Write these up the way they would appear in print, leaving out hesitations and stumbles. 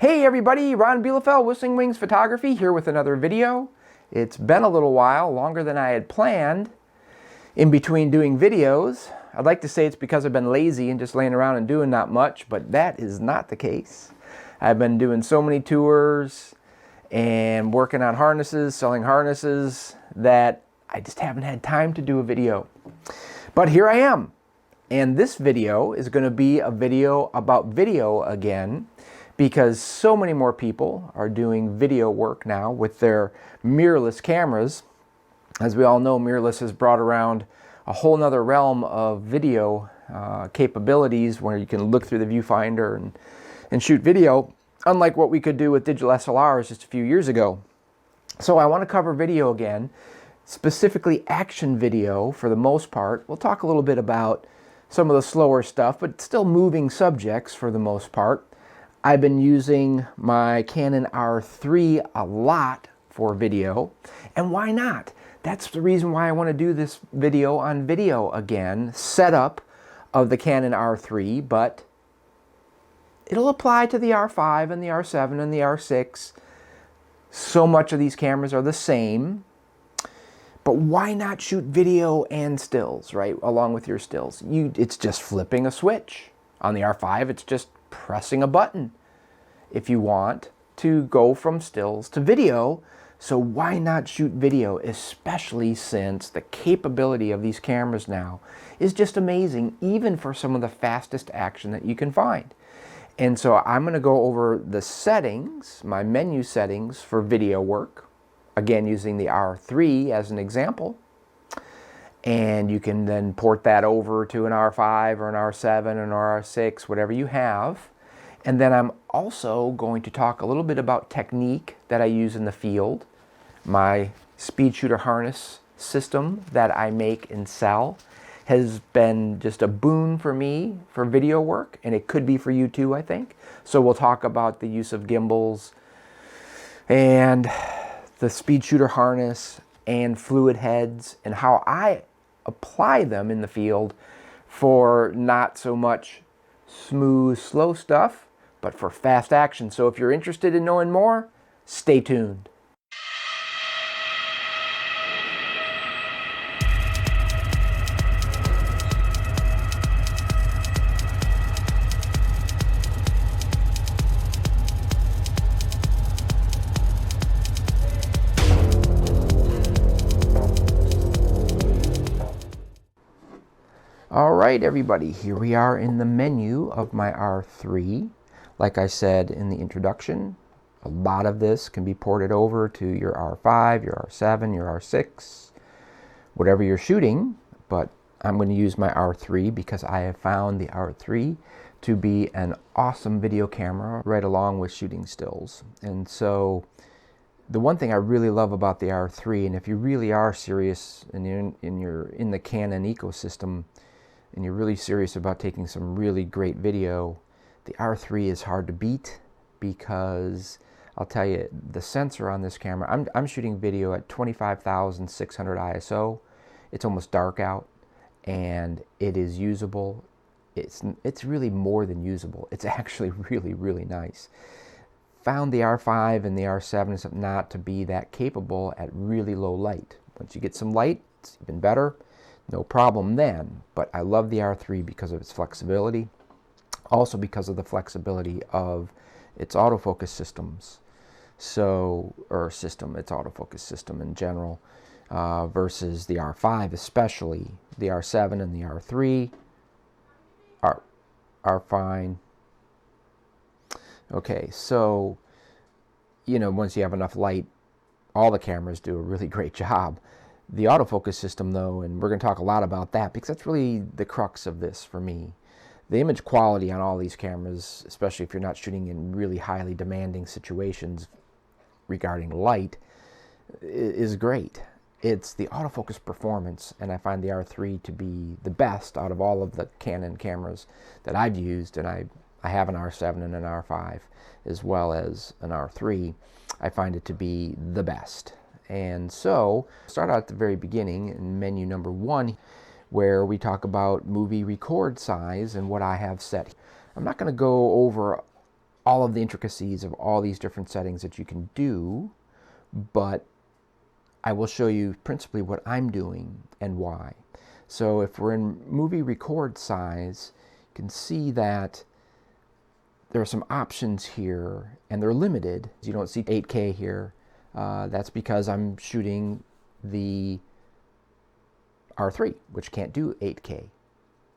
Hey everybody, Ron Bielefeld, Whistling Wings Photography here with another video. It's been a little while, longer than I had planned, in between doing videos. I'd like to say it's because I've been lazy and just laying around and doing not much, but that is not the case. I've been doing so many tours and working on harnesses, selling harnesses, that I just haven't had time to do a video. But here I am, and this video is going to be a video about video again, because so many more people are doing video work now with their mirrorless cameras. As we all know, mirrorless has brought around a whole nother realm of video capabilities where you can look through the viewfinder and shoot video, unlike what we could do with digital SLRs just a few years ago. So I want to cover video again, specifically action video for the most part. We'll talk a little bit about some of the slower stuff, but still moving subjects for the most part. I've been using my Canon R3 a lot for video, and why not? That's the reason why I want to do this video on video again, setup of the Canon R3, but it'll apply to the R5 and the R7 and the R6. So much of these cameras are the same, but why not shoot video and stills, right, along with your stills? It's just flipping a switch. On the R5, it's just pressing a button if you want to go from stills to video. So why not shoot video, especially since the capability of these cameras now is just amazing, even for some of the fastest action that you can find. And so I'm going to go over the settings, my menu settings for video work, again using the R3 as an example. And you can then port that over to an R5 or an R7 or an R6, whatever you have. And then I'm also going to talk a little bit about technique that I use in the field. My speed shooter harness system that I make and sell has been just a boon for me for video work, and it could be for you too, I think. So we'll talk about the use of gimbals and the speed shooter harness and fluid heads and how I apply them in the field for not so much smooth, slow stuff, but for fast action. So if you're interested in knowing more, stay tuned. All right, everybody, here we are in the menu of my R3. Like I said in the introduction, a lot of this can be ported over to your R5, your R7, your R6, whatever you're shooting, but I'm going to use my R3 because I have found the R3 to be an awesome video camera right along with shooting stills. And so the one thing I really love about the R3, and if you really are serious and you're in the Canon ecosystem, and you're really serious about taking some really great video, the R3 is hard to beat because I'll tell you, the sensor on this camera, I'm shooting video at 25,600 ISO. It's almost dark out, and it is usable. It's really more than usable. It's actually really, really nice. Found the R5 and the R7 not to be that capable at really low light. Once you get some light, it's even better. No problem then, but I love the R3 because of its flexibility, also because of the flexibility of its autofocus systems. Its autofocus system in general, versus the R5, especially the R7 and the R3 are fine. Okay, so once you have enough light, all the cameras do a really great job. The autofocus system, though, and we're going to talk a lot about that because that's really the crux of this for me. The image quality on all these cameras, especially if you're not shooting in really highly demanding situations regarding light, is great. It's the autofocus performance, and I find the R3 to be the best out of all of the Canon cameras that I've used, and I have an R7 and an R5 as well as an R3. I find it to be the best. And so, start out at the very beginning in menu number 1, where we talk about movie record size and what I have set. I'm not going to go over all of the intricacies of all these different settings that you can do, but I will show you principally what I'm doing and why. So if we're in movie record size, you can see that there are some options here, and they're limited. You don't see 8K here. That's because I'm shooting the R3, which can't do 8K.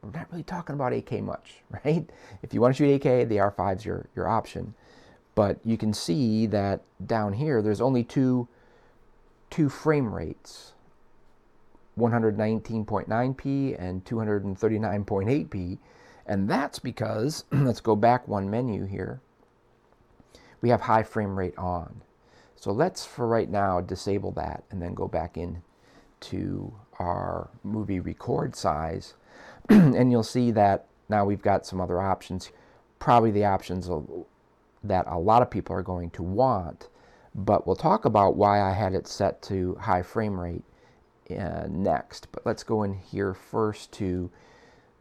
We're not really talking about 8K much, right? If you want to shoot 8K, the R5's your option. But you can see that down here, there's only two frame rates, 119.9p and 239.8p. And that's because, let's go back one menu here, we have high frame rate on. So let's, for right now, disable that and then go back in to our movie record size. And you'll see that now we've got some other options, probably the options that a lot of people are going to want. But we'll talk about why I had it set to high frame rate next. But let's go in here first to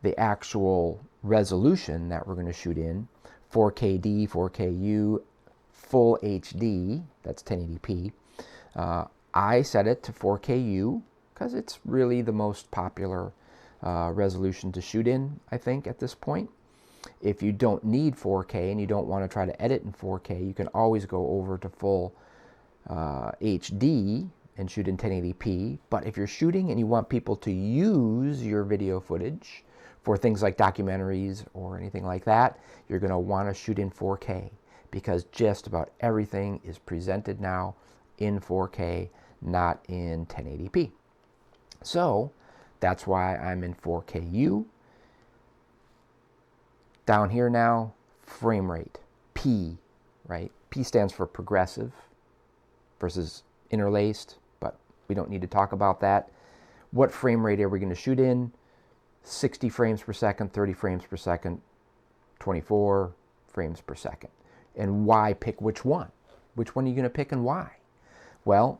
the actual resolution that we're going to shoot in. 4KD, 4KU, full HD, that's 1080p. I set it to 4KU because it's really the most popular resolution to shoot in, I think, at this point. If you don't need 4K and you don't want to try to edit in 4K, you can always go over to full HD and shoot in 1080p. But if you're shooting and you want people to use your video footage for things like documentaries or anything like that, you're going to want to shoot in 4K, because just about everything is presented now in 4K, not in 1080p. So that's why I'm in 4KU. Down here now, frame rate, P, right? P stands for progressive versus interlaced, but we don't need to talk about that. What frame rate are we going to shoot in? 60 frames per second, 30 frames per second, 24 frames per second. And why pick which one? Which one are you going to pick and why? Well,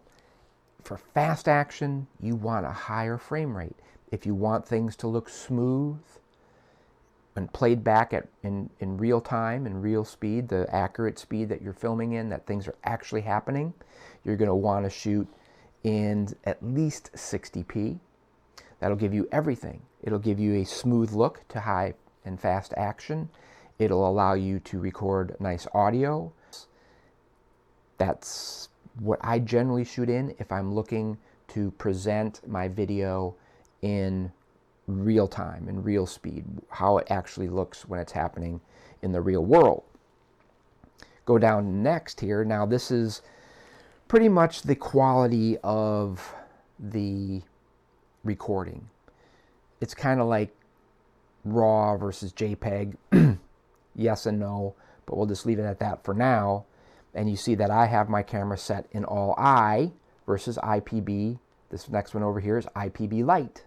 for fast action, you want a higher frame rate. If you want things to look smooth and played back in real time, in real speed, the accurate speed that you're filming in, that things are actually happening, you're going to want to shoot in at least 60p. That'll give you everything. It'll give you a smooth look to high and fast action. It'll allow you to record nice audio. That's what I generally shoot in if I'm looking to present my video in real time, in real speed, how it actually looks when it's happening in the real world. Go down next here. Now this is pretty much the quality of the recording. It's kind of like RAW versus JPEG. Yes and no, but we'll just leave it at that for now. And you see that I have my camera set in all I versus IPB. This next one over here is IPB light.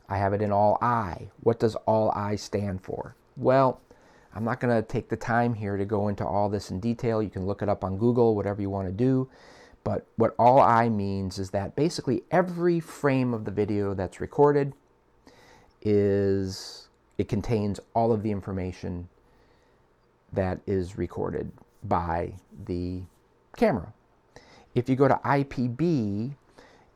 I have it in all I. What does all I stand for? Well, I'm not going to take the time here to go into all this in detail. You can look it up on Google, whatever you want to do. But what all I means is that basically every frame of the video that's recorded it contains all of the information that is recorded by the camera. If you go to IPB,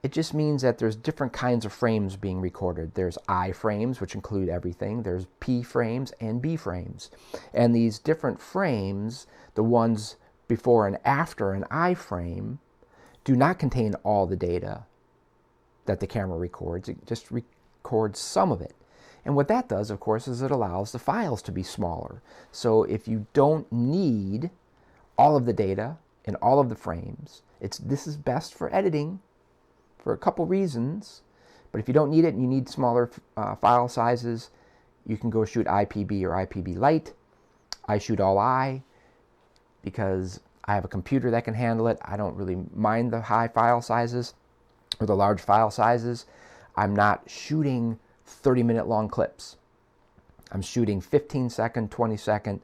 it just means that there's different kinds of frames being recorded. There's I frames, which include everything. There's P frames and B frames. And these different frames, the ones before and after an I frame, do not contain all the data that the camera records. It just records some of it. And what that does, of course, is it allows the files to be smaller. So if you don't need all of the data in all of the frames, this is best for editing for a couple reasons. But if you don't need it and you need smaller file sizes, you can go shoot IPB or IPB Lite. I shoot all I because I have a computer that can handle it. I don't really mind the high file sizes or the large file sizes. I'm not shooting 30-minute long clips. I'm shooting 15-second, 20-second,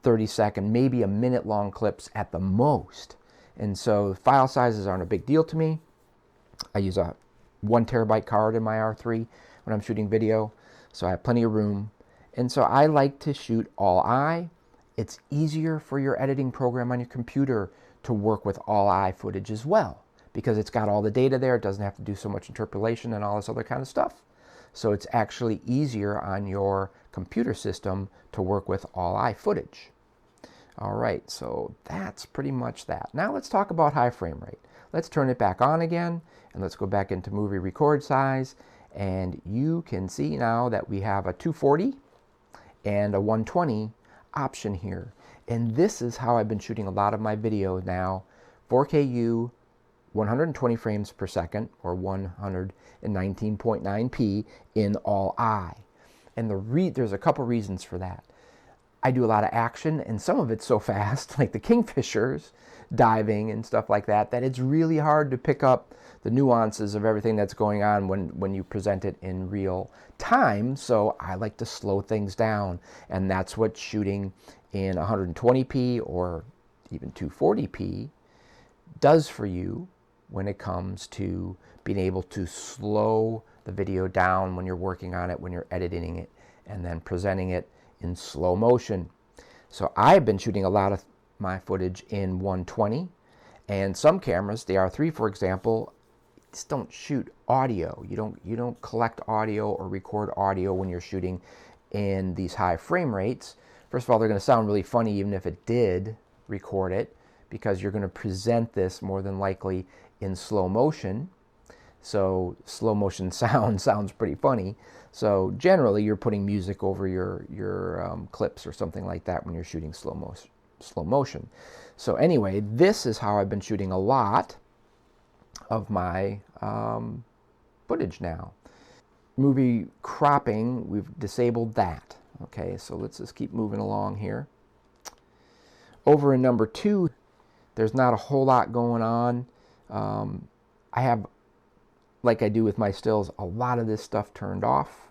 30-second, maybe a minute long clips at the most. And so file sizes aren't a big deal to me. I use a 1 terabyte card in my R3 when I'm shooting video, so I have plenty of room. And so I like to shoot all I. it's easier for your editing program on your computer to work with all-eye footage as well, because it's got all the data there. It doesn't have to do so much interpolation and all this other kind of stuff. So it's actually easier on your computer system to work with all-eye footage. All right, so that's pretty much that. Now let's talk about high frame rate. Let's turn it back on again, and let's go back into movie record size. And you can see now that we have a 240 and a 120 option here. And this is how I've been shooting a lot of my videos now. 4Ku, 120 frames per second, or 119.9p in all eye. And there's a couple reasons for that. I do a lot of action, and some of it's so fast, like the kingfishers, diving and stuff like that, that it's really hard to pick up the nuances of everything that's going on when you present it in real time. So I like to slow things down, and that's what shooting in 120p or even 240p does for you when it comes to being able to slow the video down when you're working on it, when you're editing it, and then presenting it in slow motion. So I've been shooting a lot of my footage in 120, and some cameras, the R3 for example, just don't shoot audio. You don't collect audio or record audio when you're shooting in these high frame rates. First of all, they're going to sound really funny even if it did record it, because you're going to present this more than likely in slow motion. So slow motion sounds pretty funny. So generally you're putting music over your clips or something like that when you're shooting slow motion. So anyway, this is how I've been shooting a lot of my footage now. Movie cropping, we've disabled that. Okay, so let's just keep moving along here. Over in number 2, there's not a whole lot going on. I have, like I do with my stills, a lot of this stuff turned off.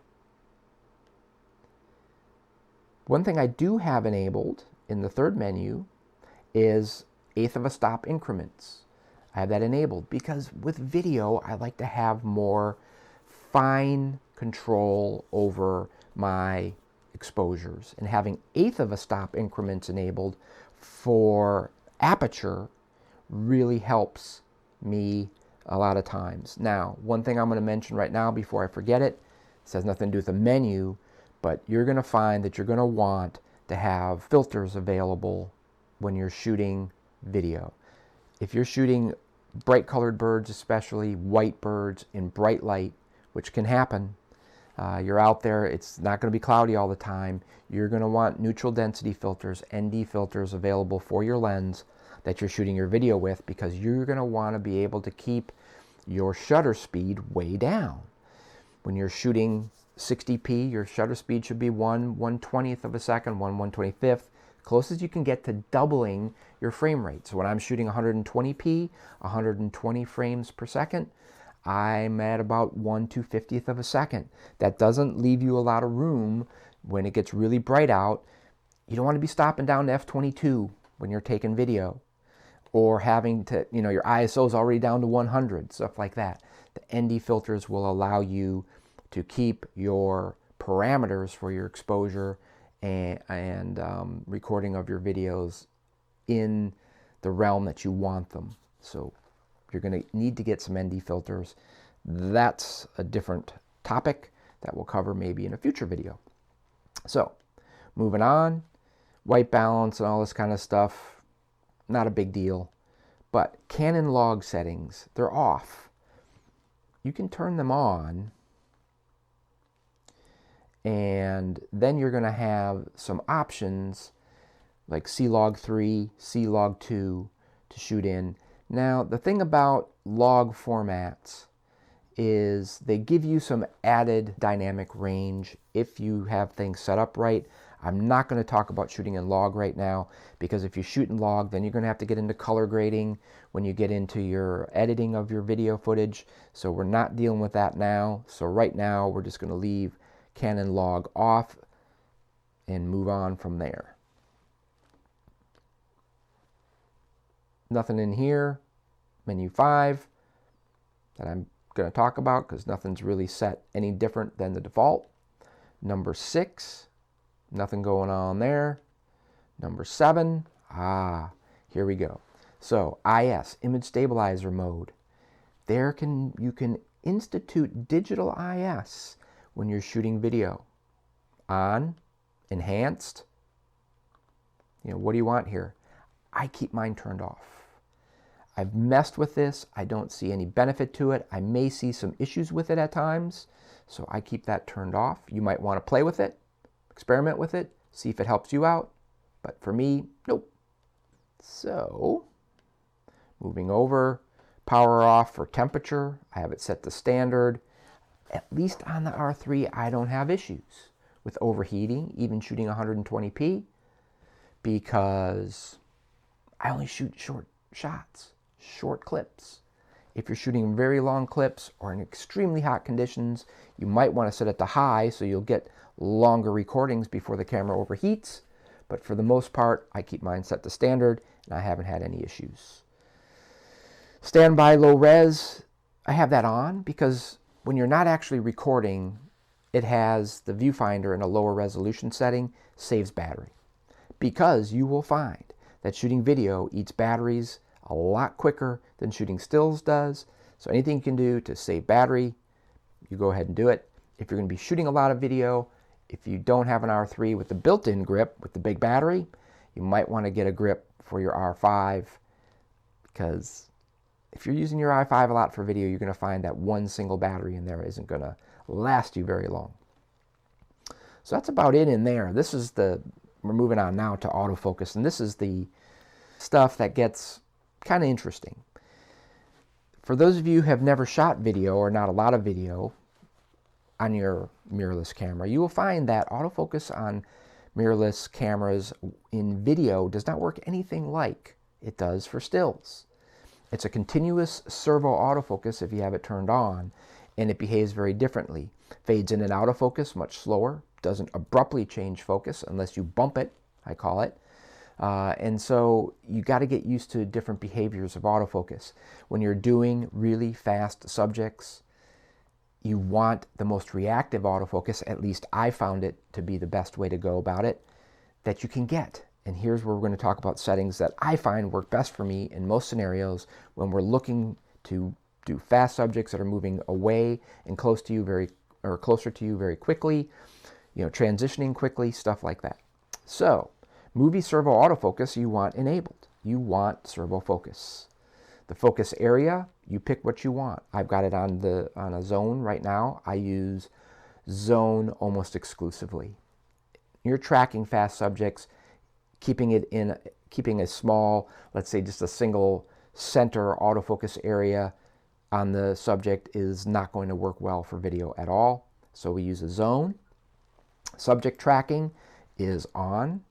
One thing I do have enabled in the third menu is 1/8 of a stop increments. I have that enabled because with video, I like to have more fine control over my exposures, and having 1/8 of a stop increments enabled for aperture really helps me a lot of times. Now, one thing I'm going to mention right now before I forget it, this has nothing to do with the menu, but you're going to find that you're going to want to have filters available when you're shooting video. If you're shooting bright colored birds, especially white birds in bright light, which can happen, you're out there, it's not going to be cloudy all the time, you're going to want neutral density filters, ND filters available for your lens that you're shooting your video with, because you're going to want to be able to keep your shutter speed way down. When you're shooting 60p, your shutter speed should be 1/120th of a second, 1/125th, closest you can get to doubling your frame rate. So when I'm shooting 120p, 120 frames per second, I'm at about 1/250th of a second. That doesn't leave you a lot of room when it gets really bright out. You don't want to be stopping down to f/22 when you're taking video, or having to, your ISO is already down to 100, stuff like that. The ND filters will allow you to keep your parameters for your exposure and recording of your videos in the realm that you want them. So you're going to need to get some ND filters. That's a different topic that we'll cover maybe in a future video. So moving on, white balance and all this kind of stuff, not a big deal. But Canon log settings, they're off. You can turn them on, and then you're going to have some options like C-Log3, C-Log2 to shoot in. Now, the thing about log formats is they give you some added dynamic range if you have things set up right. I'm not going to talk about shooting in log right now, because if you shoot in log, then you're going to have to get into color grading when you get into your editing of your video footage. So we're not dealing with that now. So right now, we're just going to leave Canon log off and move on from there. Nothing in here. Menu 5 that I'm going to talk about, because nothing's really set any different than the default. Number 6. Nothing going on there. Number 7, here we go. So IS, image stabilizer mode. You can institute digital IS when you're shooting video. On, enhanced. What do you want here? I keep mine turned off. I've messed with this. I don't see any benefit to it. I may see some issues with it at times, so I keep that turned off. You might want to play with it, experiment with it, see if it helps you out. But for me, nope. So, moving over, power off for temperature. I have it set to standard. At least on the R3, I don't have issues with overheating, even shooting 120p, because I only shoot short shots, short clips. If you're shooting very long clips or in extremely hot conditions, you might want to set it to high so you'll get longer recordings before the camera overheats. But for the most part, I keep mine set to standard and I haven't had any issues. Standby low res, I have that on because when you're not actually recording, it has the viewfinder in a lower resolution setting, saves battery. Because you will find that shooting video eats batteries a lot quicker than shooting stills does. So anything you can do to save battery, you go ahead and do it. If you're going to be shooting a lot of video, if you don't have an R3 with the built-in grip with the big battery, you might want to get a grip for your R5, because if you're using your i5 a lot for video, you're going to find that one single battery in there isn't going to last you very long. So that's about it in there. We're moving on now to autofocus, and this is the stuff that gets kind of interesting. For those of you who have never shot video or not a lot of video on your mirrorless camera, you will find that autofocus on mirrorless cameras in video does not work anything like it does for stills. It's a continuous servo autofocus if you have it turned on, and it behaves very differently. Fades in and out of focus much slower, doesn't abruptly change focus unless you bump it, I call it. And so you got to get used to different behaviors of autofocus. When you're doing really fast subjects, you want the most reactive autofocus, at least I found it to be the best way to go about it, that you can get. And here's where we're going to talk about settings that I find work best for me in most scenarios when we're looking to do fast subjects that are moving away and closer to you very quickly, transitioning quickly, stuff like that. So, movie servo autofocus you want enabled. You want servo focus. The focus area, you pick what you want. I've got it on a zone right now. I use zone almost exclusively. You're tracking fast subjects, keeping a small, let's say just a single center autofocus area on the subject is not going to work well for video at all. So we use a zone. Subject tracking is on.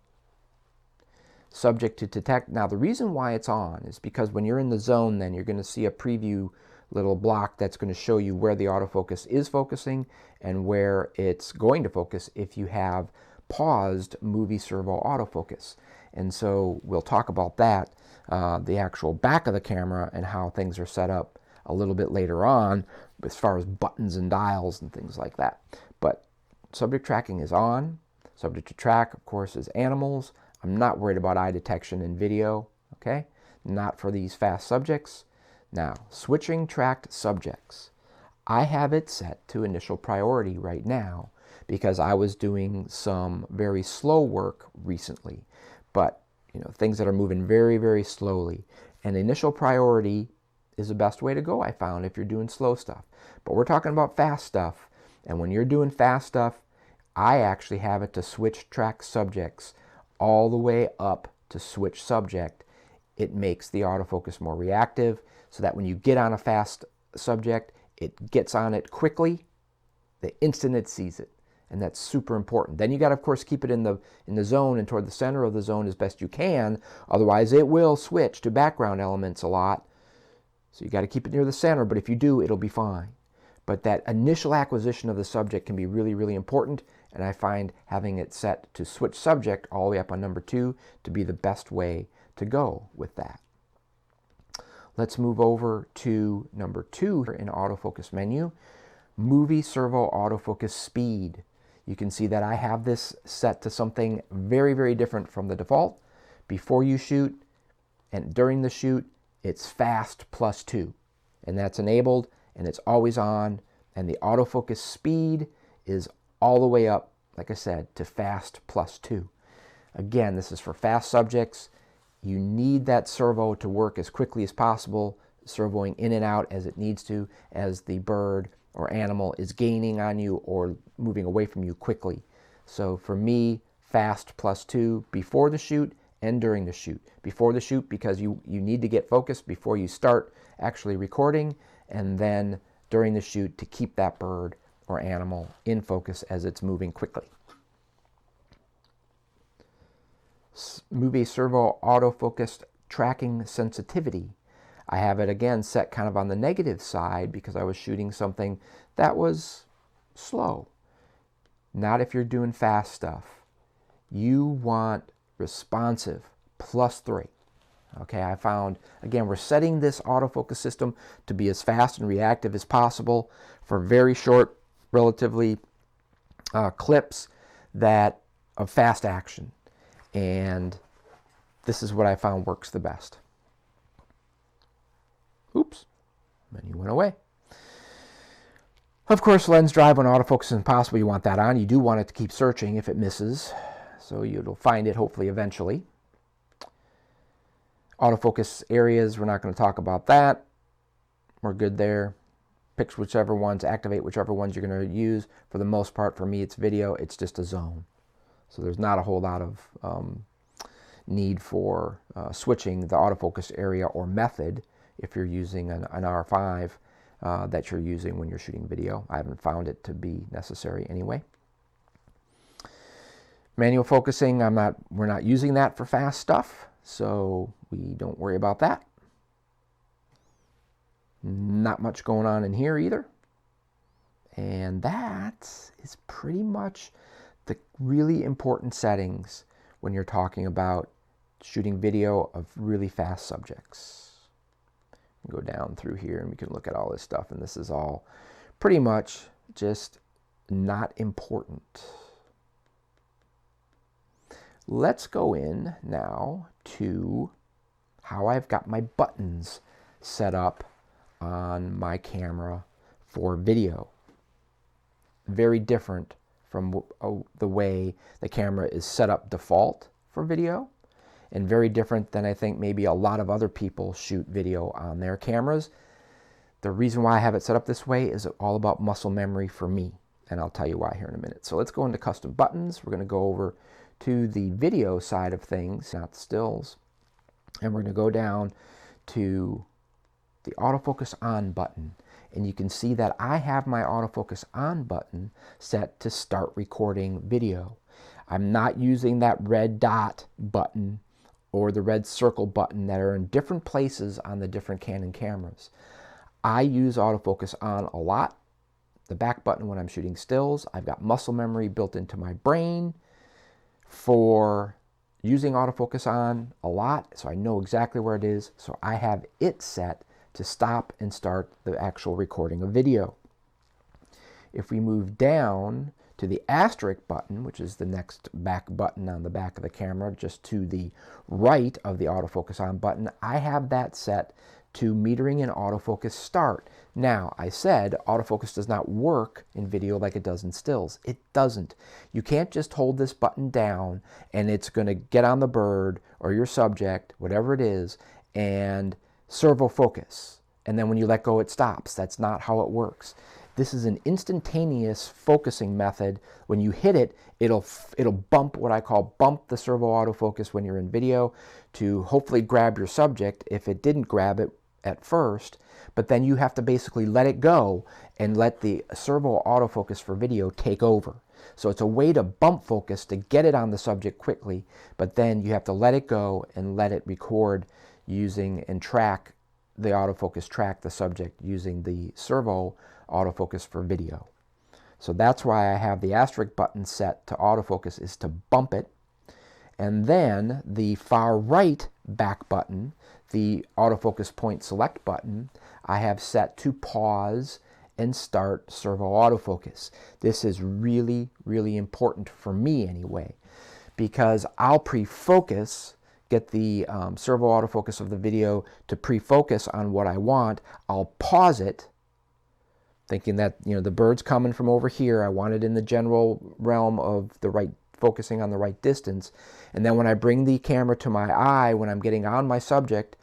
Subject to detect. Now the reason why it's on is because when you're in the zone, then you're going to see a preview little block that's going to show you where the autofocus is focusing and where it's going to focus if you have paused movie servo autofocus. And so we'll talk about that, the actual back of the camera and how things are set up a little bit later on as far as buttons and dials and things like that. But subject tracking is on. Subject to track, of course, is animals. I'm not worried about eye detection in video, okay? Not for these fast subjects. Now, switching tracked subjects. I have it set to initial priority right now because I was doing some very slow work recently. But, things that are moving very, very slowly. And initial priority is the best way to go, I found, if you're doing slow stuff. But we're talking about fast stuff. And when you're doing fast stuff, I actually have it to switch track subjects all the way up to switch subject. It makes the autofocus more reactive so that when you get on a fast subject, it gets on it quickly, the instant it sees it. And that's super important. Then you got to, of course, keep it in the zone and toward the center of the zone as best you can. Otherwise, it will switch to background elements a lot. So you got to keep it near the center, but if you do, it'll be fine. But that initial acquisition of the subject can be really, really important, and I find having it set to switch subject all the way up on number 2 to be the best way to go with that. Let's move over to number 2 in autofocus menu, movie servo autofocus speed. you can see that I have this set to something very, very different from the default. Before you shoot and during the shoot, it's fast +2. And that's enabled, and it's always on, and the autofocus speed is all the way up, like I said, to fast +2. Again, this is for fast subjects. You need that servo to work as quickly as possible, servoing in and out as it needs to, as the bird or animal is gaining on you or moving away from you quickly. So for me, fast +2 before the shoot and during the shoot. Before the shoot because you need to get focused before you start actually recording, and then during the shoot to keep that bird or animal in focus as it's moving quickly. Movie servo autofocused tracking sensitivity. I have it again set kind of on the negative side because I was shooting something that was slow. Not if you're doing fast stuff. You want responsive +3. Okay, I found, again, we're setting this autofocus system to be as fast and reactive as possible for very short, relatively clips that of fast action. And this is what I found works the best. Oops, menu went away. Of course, lens drive when autofocus is impossible, you want that on. You do want it to keep searching if it misses, so you'll find it hopefully eventually. Autofocus areas, we're not going to talk about that. We're good there. Pick whichever ones, activate whichever ones you're going to use. For the most part, for me, it's video. It's just a zone. So there's not a whole lot of need for switching the autofocus area or method if you're using an R5 that you're using when you're shooting video. I haven't found it to be necessary anyway. Manual focusing, we're not using that for fast stuff, so we don't worry about that. Not much going on in here either. And that is pretty much the really important settings when you're talking about shooting video of really fast subjects. Go down through here and we can look at all this stuff, and this is all pretty much just not important. Let's go in now to how I've got my buttons set up on my camera for video. Very different from the way the camera is set up default for video, and very different than I think maybe a lot of other people shoot video on their cameras. The reason why I have it set up this way is all about muscle memory for me, and I'll tell you why here in a minute. So let's go into custom buttons. We're going to go over to the video side of things, not stills, and we're going to go down to the autofocus on button. And you can see that I have my autofocus on button set to start recording video. I'm not using that red dot button or the red circle button that are in different places on the different Canon cameras. I use autofocus on a lot. The back button when I'm shooting stills. I've got muscle memory built into my brain for using autofocus on a lot, so I know exactly where it is. So I have it set to stop and start the actual recording of video. If we move down to the asterisk button, which is the next back button on the back of the camera, just to the right of the autofocus on button, I have that set to metering in autofocus start. Now, I said autofocus does not work in video like it does in stills. It doesn't. You can't just hold this button down and it's going to get on the bird or your subject, whatever it is, and servo focus. And then when you let go, it stops. That's not how it works. This is an instantaneous focusing method. When you hit it, it'll bump, what I call bump the servo autofocus when you're in video to hopefully grab your subject if it didn't grab it at first. But then you have to basically let it go and let the servo autofocus for video take over. So it's a way to bump focus to get it on the subject quickly, but then you have to let it go and let it record using and track the autofocus, track the subject using the servo autofocus for video. So that's why I have the asterisk button set to autofocus, is to bump it. And then the far right back button, the autofocus point select button, I have set to pause and start servo autofocus. This is really, really important for me anyway, because I'll pre-focus, get the servo autofocus of the video to pre-focus on what I want. I'll pause it, thinking that, you know, the bird's coming from over here. I want it in the general realm of the right, focusing on the right distance. And then when I bring the camera to my eye, when I'm getting on my subject,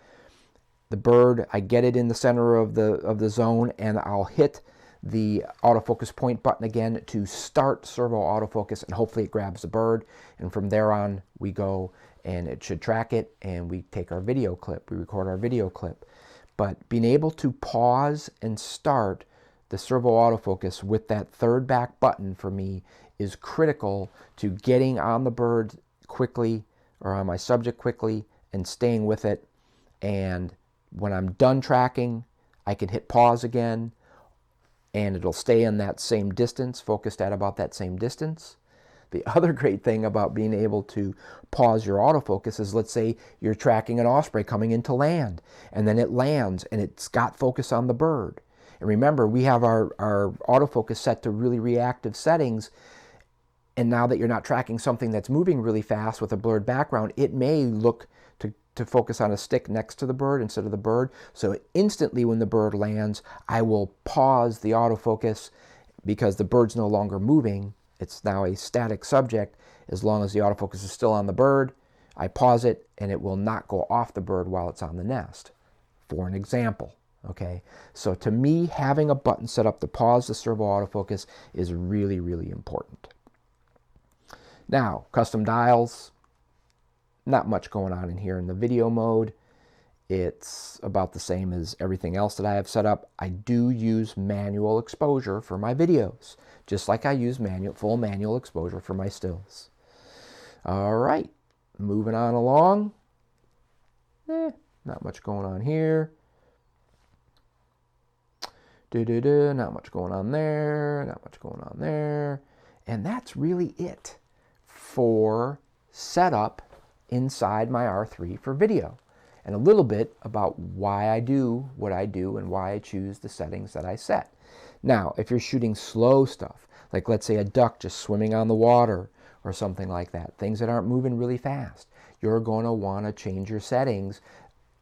the bird, I get it in the center of the zone, and I'll hit the autofocus point button again to start servo autofocus, and hopefully it grabs the bird. And from there on, we go, and it should track it, and we take our video clip, we record our video clip. But being able to pause and start the servo autofocus with that third back button for me is critical to getting on the bird quickly, or on my subject quickly, and staying with it. And when I'm done tracking, I can hit pause again, and it'll stay in that same distance, focused at about that same distance. The other great thing about being able to pause your autofocus is, let's say you're tracking an osprey coming into land, and then it lands and it's got focus on the bird. And remember, we have our autofocus set to really reactive settings, and now that you're not tracking something that's moving really fast with a blurred background, it may look to focus on a stick next to the bird instead of the bird. So instantly when the bird lands, I will pause the autofocus, because the bird's no longer moving. It's now a static subject. As long as the autofocus is still on the bird, I pause it, and it will not go off the bird while it's on the nest, for an example. Okay, so to me, having a button set up to pause the servo autofocus is really, really important. Now, custom dials. Not much going on in here in the video mode. It's about the same as everything else that I have set up. I do use manual exposure for my videos, just like I use full manual exposure for my stills. All right, moving on along. Not much going on here. Not much going on there. Not much going on there. And that's really it for setup inside my R3 for video, and a little bit about why I do what I do and why I choose the settings that I set. Now, if you're shooting slow stuff, like let's say a duck just swimming on the water or something like that, things that aren't moving really fast, you're going to want to change your settings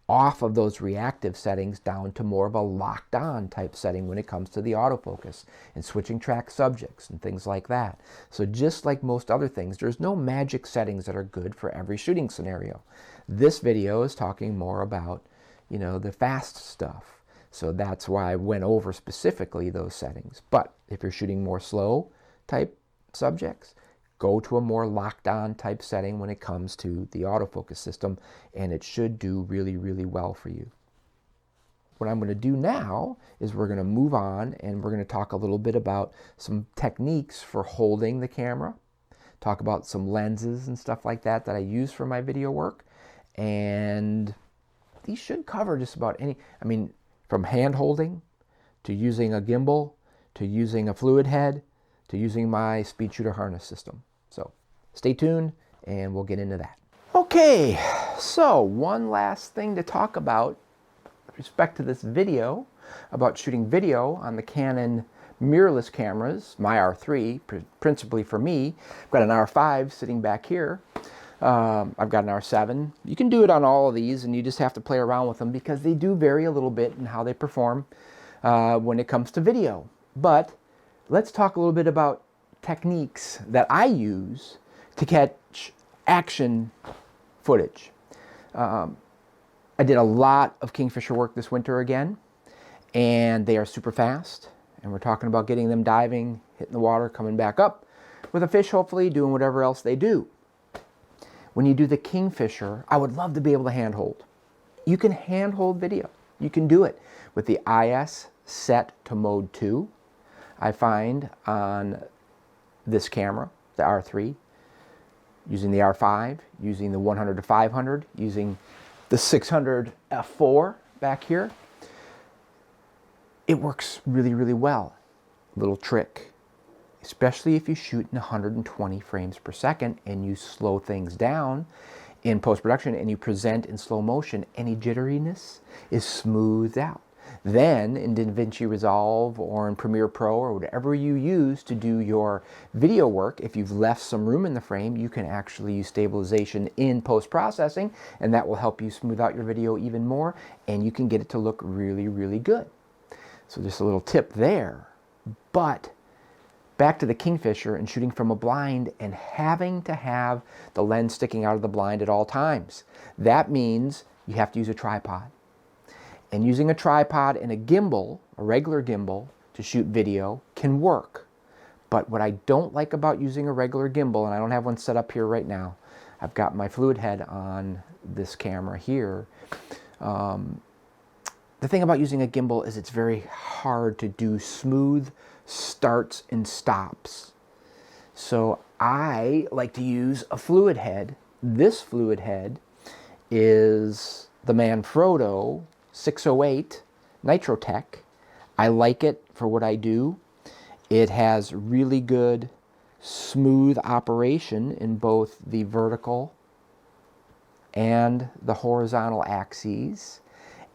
off of those reactive settings down to more of a locked on type setting when it comes to the autofocus and switching track subjects and things like that. So just like most other things, there's no magic settings that are good for every shooting scenario. This video is talking more about, you know, the fast stuff. So that's why I went over specifically those settings. But if you're shooting more slow type subjects, go to a more locked on type setting when it comes to the autofocus system, and it should do really, really well for you. What I'm going to do now is we're going to move on, and we're going to talk a little bit about some techniques for holding the camera, talk about some lenses and stuff like that that I use for my video work. And these should cover just about any, I mean, from hand holding to using a gimbal to using a fluid head to using my speed shooter harness system. So stay tuned and we'll get into that. Okay, so one last thing to talk about with respect to this video, about shooting video on the Canon mirrorless cameras, my R3, principally for me. I've got an R5 sitting back here. I've got an R7. You can do it on all of these, and you just have to play around with them because they do vary a little bit in how they perform when it comes to video. But let's talk a little bit about techniques that I use to catch action footage. I did a lot of kingfisher work this winter again, and they are super fast. And we're talking about getting them diving, hitting the water, coming back up with a fish, hopefully, doing whatever else they do. When you do the kingfisher, I would love to be able to handhold. You can handhold video. You can do it with the IS set to mode 2. I find on this camera, the R3, using the R5, using the 100 to 500, using the 600 f4 back here. It works really, really well. Little trick, especially if you shoot in 120 frames per second and you slow things down in post-production and you present in slow motion, any jitteriness is smoothed out. Then in DaVinci Resolve or in Premiere Pro or whatever you use to do your video work, if you've left some room in the frame, you can actually use stabilization in post-processing, and that will help you smooth out your video even more, and you can get it to look really, really good. So just a little tip there. But back to the Kingfisher and shooting from a blind and having to have the lens sticking out of the blind at all times. That means you have to use a tripod. And using a tripod and a gimbal, a regular gimbal, to shoot video can work. But what I don't like about using a regular gimbal, and I don't have one set up here right now, I've got my fluid head on this camera here. The thing about using a gimbal is it's very hard to do smooth starts and stops. So I like to use a fluid head. This fluid head is the Manfrotto 608 Nitrotech. I like it for what I do. It has really good smooth operation in both the vertical and the horizontal axes,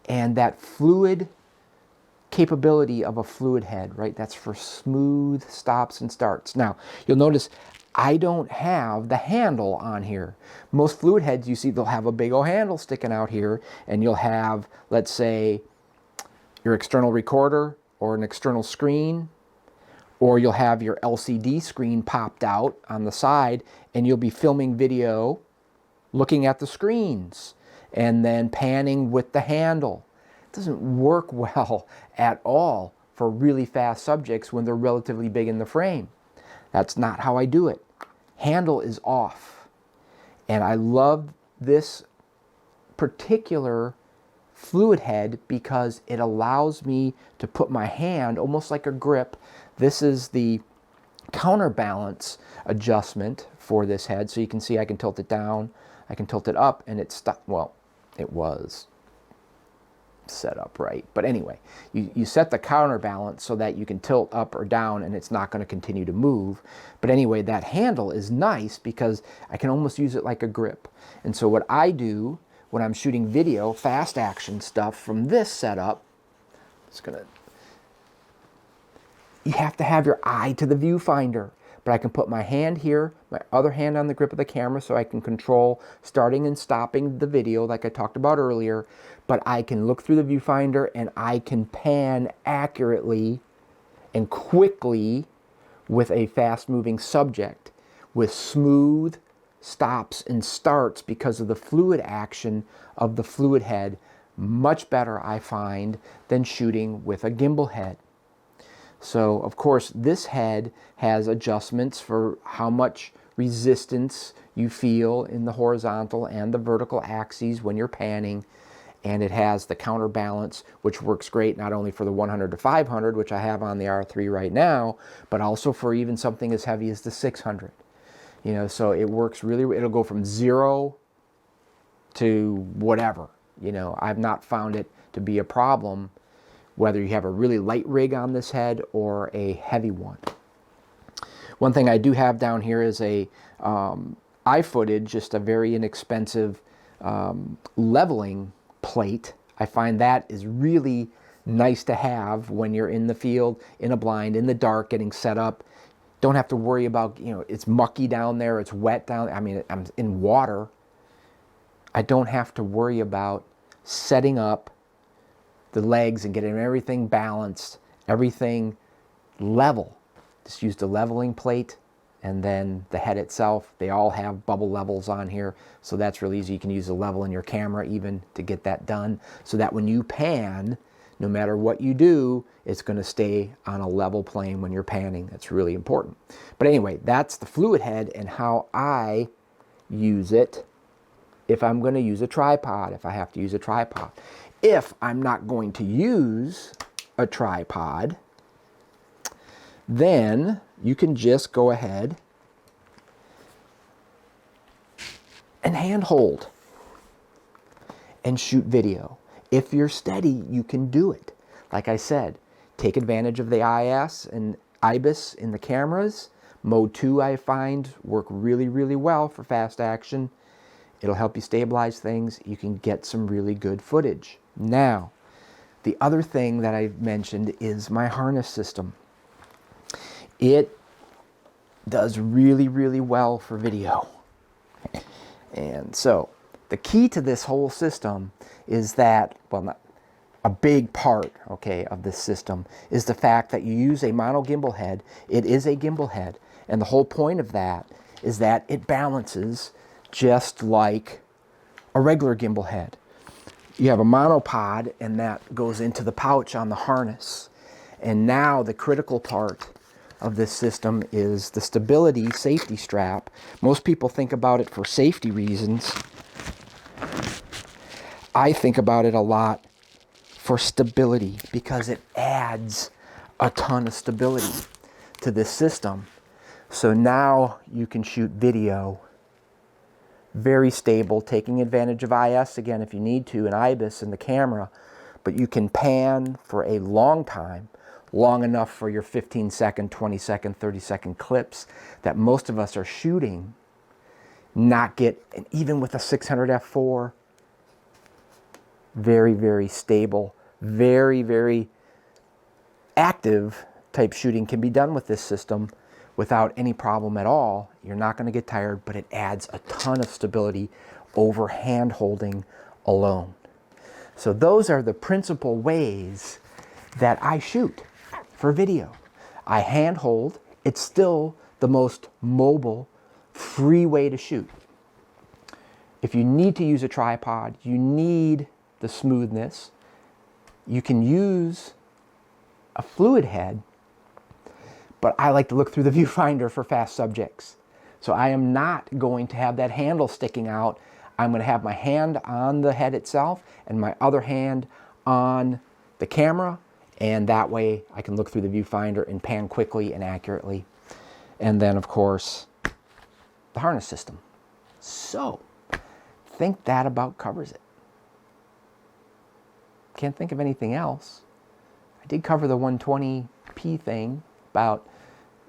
and that fluid capability of a fluid head, right? That's for smooth stops and starts. Now, you'll notice I don't have the handle on here. Most fluid heads you see, they'll have a big old handle sticking out here, and you'll have, let's say, your external recorder or an external screen, or you'll have your LCD screen popped out on the side, and you'll be filming video looking at the screens and then panning with the handle. It doesn't work well at all for really fast subjects when they're relatively big in the frame. That's not how I do it. Handle is off. And I love this particular fluid head because it allows me to put my hand almost like a grip. This is the counterbalance adjustment for this head. So you can see I can tilt it down, I can tilt it up, and it stopped. Well, it was set up right. But anyway, you set the counterbalance so that you can tilt up or down and it's not going to continue to move. But anyway, that handle is nice because I can almost use it like a grip. And so what I do when I'm shooting video, fast action stuff from this setup, you have to have your eye to the viewfinder. But I can put my hand here, my other hand on the grip of the camera so I can control starting and stopping the video like I talked about earlier. But I can look through the viewfinder and I can pan accurately and quickly with a fast-moving subject with smooth stops and starts because of the fluid action of the fluid head. Much better, I find, than shooting with a gimbal head. So, of course, this head has adjustments for how much resistance you feel in the horizontal and the vertical axes when you're panning. And it has the counterbalance, which works great not only for the 100 to 500, which I have on the R3 right now, but also for even something as heavy as the 600. You know, so it works really, it'll go from 0 to whatever. You know, I've not found it to be a problem whether you have a really light rig on this head or a heavy one. One thing I do have down here is a iFootage, just a very inexpensive leveling plate. I find that is really nice to have when you're in the field, in a blind, in the dark, getting set up. Don't have to worry about, you know, it's mucky down there, it's wet down, I mean, I'm in water. I don't have to worry about setting up the legs and getting everything balanced, everything level. Just use the leveling plate, and then the head itself, they all have bubble levels on here, so that's really easy. You can use the level in your camera even to get that done, so that when you pan, no matter what you do, it's going to stay on a level plane when you're panning. That's really important. But anyway, that's the fluid head and how I use it if I'm going to use a tripod, if I have to use a tripod. If I'm not going to use a tripod, then you can just go ahead and handhold and shoot video. If you're steady, you can do it. Like I said, take advantage of the IS and IBIS in the cameras. Mode 2 I find work really, really well for fast action. It'll help you stabilize things. You can get some really good footage. Now, The other thing that I mentioned is my harness system. It does really, really well for video. And so the key to this whole system is that, well, not a big part, okay, of this system is the fact that you use a mono gimbal head. It is a gimbal head. And the whole point of that is that it balances just like a regular gimbal head. You have a monopod, and that goes into the pouch on the harness. And now the critical part of this system is the stability safety strap. Most people think about it for safety reasons. I think about it a lot for stability because it adds a ton of stability to this system. So now you can shoot video very stable, taking advantage of IS again if you need to, and IBIS in the camera, but you can pan for a long time, long enough for your 15-second, 20-second, 30-second clips that most of us are shooting, not get, and even with a 600 f4, very, very stable, very, very active type shooting can be done with this system without any problem at all. You're not going to get tired, but it adds a ton of stability over hand holding alone. So those are the principal ways that I shoot for video. I hand hold. It's still the most mobile, free way to shoot. If you need to use a tripod, you need the smoothness. You can use a fluid head, but I like to look through the viewfinder for fast subjects. So I am not going to have that handle sticking out. I'm going to have my hand on the head itself and my other hand on the camera, and that way I can look through the viewfinder and pan quickly and accurately. And then, of course, the harness system. So, I think that about covers it. Can't think of anything else. I did cover the 120p thing about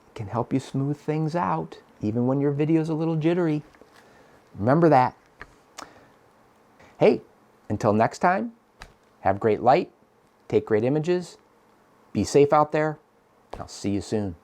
it can help you smooth things out even when your video's a little jittery. Remember that. Hey, until next time, have great light, take great images, be safe out there, and I'll see you soon.